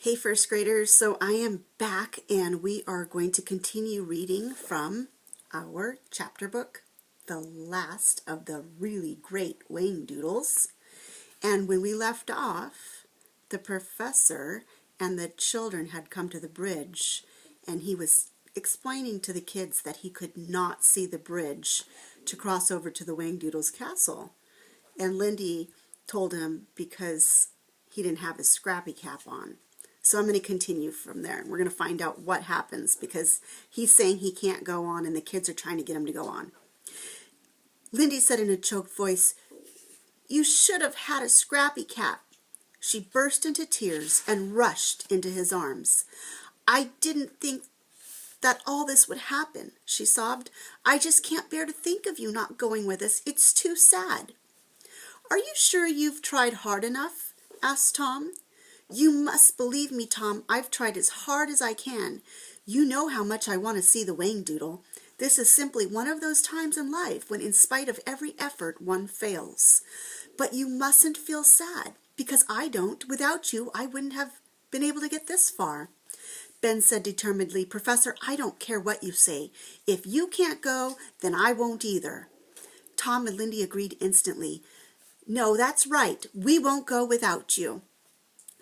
Hey first graders, so I am back and we are going to continue reading from our chapter book, the last of the really great Whangdoodles. And when we left off, the professor and the children had come to the bridge and he was explaining to the kids that he could not see the bridge to cross over to the Whangdoodles castle. And Lindy told him because he didn't have his scrappy cap on. So I'm going to continue from there. We're going to find out what happens because he's saying he can't go on and the kids are trying to get him to go on. Lindy said in a choked voice, "You should have had a scrappy cap." She burst into tears and rushed into his arms. "I didn't think that all this would happen," she sobbed. "I just can't bear to think of you not going with us. It's too sad." "Are you sure you've tried hard enough?" asked Tom. "You must believe me, Tom. I've tried as hard as I can. You know how much I want to see the Whangdoodle. This is simply one of those times in life when, in spite of every effort, one fails. But you mustn't feel sad, because I don't. Without you, I wouldn't have been able to get this far." Ben said determinedly, "Professor, I don't care what you say. If you can't go, then I won't either." Tom and Lindy agreed instantly. "No, that's right. We won't go without you."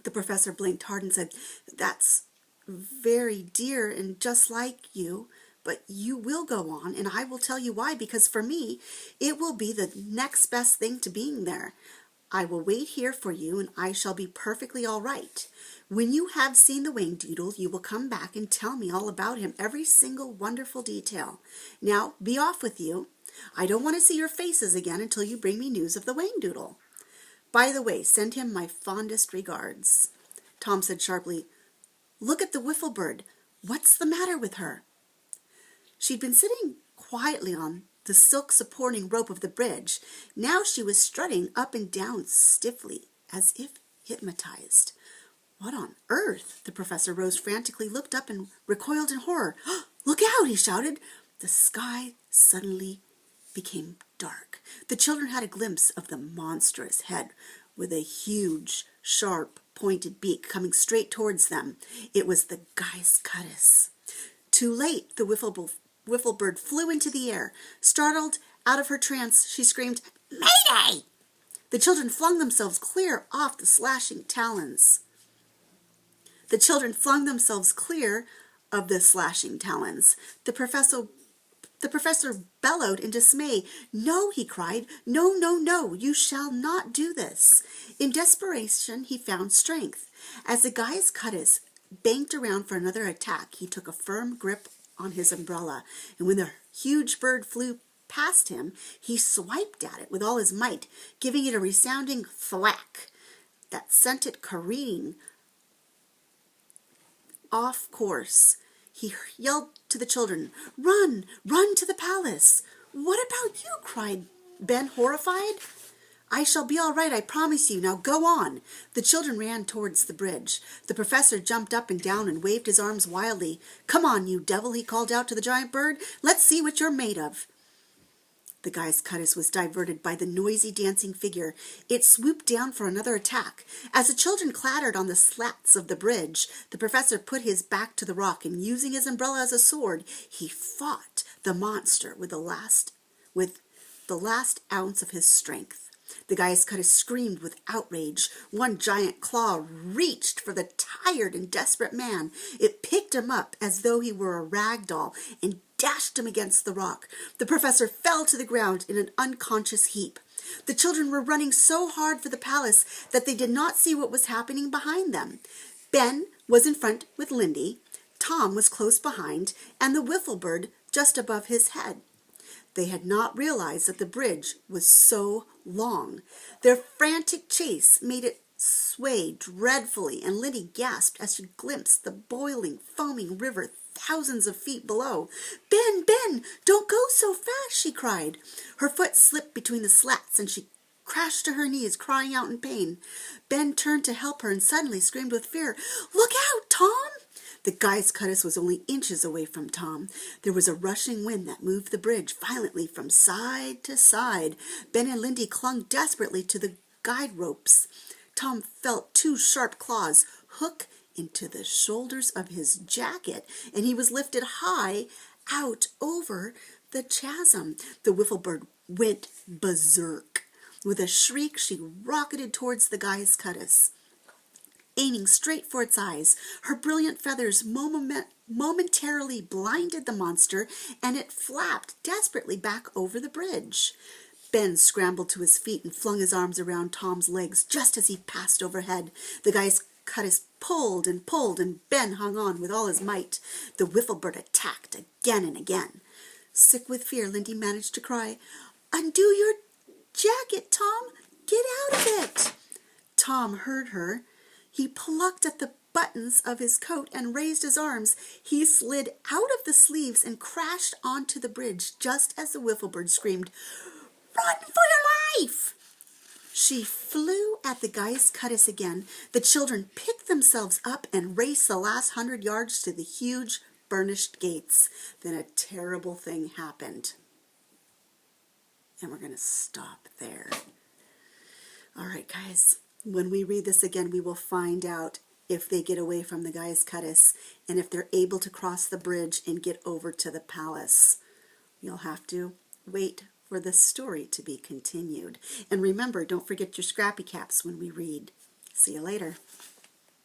The professor blinked hard and said, "That's very dear and just like you, but you will go on, and I will tell you why, because for me, it will be the next best thing to being there. I will wait here for you, and I shall be perfectly all right. When you have seen the Whangdoodle, you will come back and tell me all about him, every single wonderful detail. Now, be off with you. I don't want to see your faces again until you bring me news of the Whangdoodle. By the way, send him my fondest regards." Tom said sharply, "Look at the wiffle bird. What's the matter with her?" She'd been sitting quietly on the silk-supporting rope of the bridge. Now she was strutting up and down stiffly, as if hypnotized. "What on earth?" The professor rose frantically, looked up, and recoiled in horror. "Look out!" he shouted. The sky suddenly became dark. The children had a glimpse of the monstrous head with a huge, sharp, pointed beak coming straight towards them. It was the Geist. Too late, the wiffle bird flew into the air. Startled out of her trance, she screamed, "Mayday!" The children flung themselves clear of the slashing talons. The professor bellowed in dismay. "No," he cried. "No, no, no, you shall not do this." In desperation, he found strength. As the Geist banked around for another attack, he took a firm grip on his umbrella, and when the huge bird flew past him, he swiped at it with all his might, giving it a resounding thwack that sent it careening off course. He yelled to the children, "Run! Run to the palace!" "What about you?" cried Ben, horrified. "I shall be all right, I promise you. Now go on." The children ran towards the bridge. The professor jumped up and down and waved his arms wildly. "Come on, you devil," he called out to the giant bird. "Let's see what you're made of." The Geist was diverted by the noisy dancing figure. It swooped down for another attack. As the children clattered on the slats of the bridge, the professor put his back to the rock, and using his umbrella as a sword, he fought the monster with the last ounce of his strength. The Geist screamed with outrage. One giant claw reached for the tired and desperate man. It picked him up as though he were a rag doll and dashed him against the rock. The professor fell to the ground in an unconscious heap. The children were running so hard for the palace that they did not see what was happening behind them. Ben was in front with Lindy, Tom was close behind, and the wiffle bird just above his head. They had not realized that the bridge was so long. Their frantic chase made it sway dreadfully, and Lindy gasped as she glimpsed the boiling, foaming river thousands of feet below. "Ben, Ben, don't go so fast," she cried. Her foot slipped between the slats, and she crashed to her knees, crying out in pain. Ben turned to help her and suddenly screamed with fear, "Look out, Tom!" The Geist was only inches away from Tom. There was a rushing wind that moved the bridge violently from side to side. Ben and Lindy clung desperately to the guide ropes. Tom felt two sharp claws hook into the shoulders of his jacket, and he was lifted high out over the chasm. The wiffle bird went berserk. With a shriek, she rocketed towards the guy's cutis, aiming straight for its eyes. Her brilliant feathers momentarily blinded the monster, and it flapped desperately back over the bridge. Ben scrambled to his feet and flung his arms around Tom's legs just as he passed overhead. The guy's cutis pulled, and Ben hung on with all his might. The wiffle bird attacked again and again. Sick with fear, Lindy managed to cry, "Undo your jacket, Tom! Get out of it!" Tom heard her. He plucked at the buttons of his coat and raised his arms. He slid out of the sleeves and crashed onto the bridge just as the wiffle bird screamed, "Run for your life!" She flew at the guy's cutis again. The children picked themselves up and raced the last 100 yards to the huge burnished gates. Then a terrible thing happened. And we're going to stop there. All right, guys. When we read this again, we will find out if they get away from the guy's cutis and if they're able to cross the bridge and get over to the palace. You'll have to wait for the story to be continued. And remember, don't forget your scrappy caps when we read. See you later.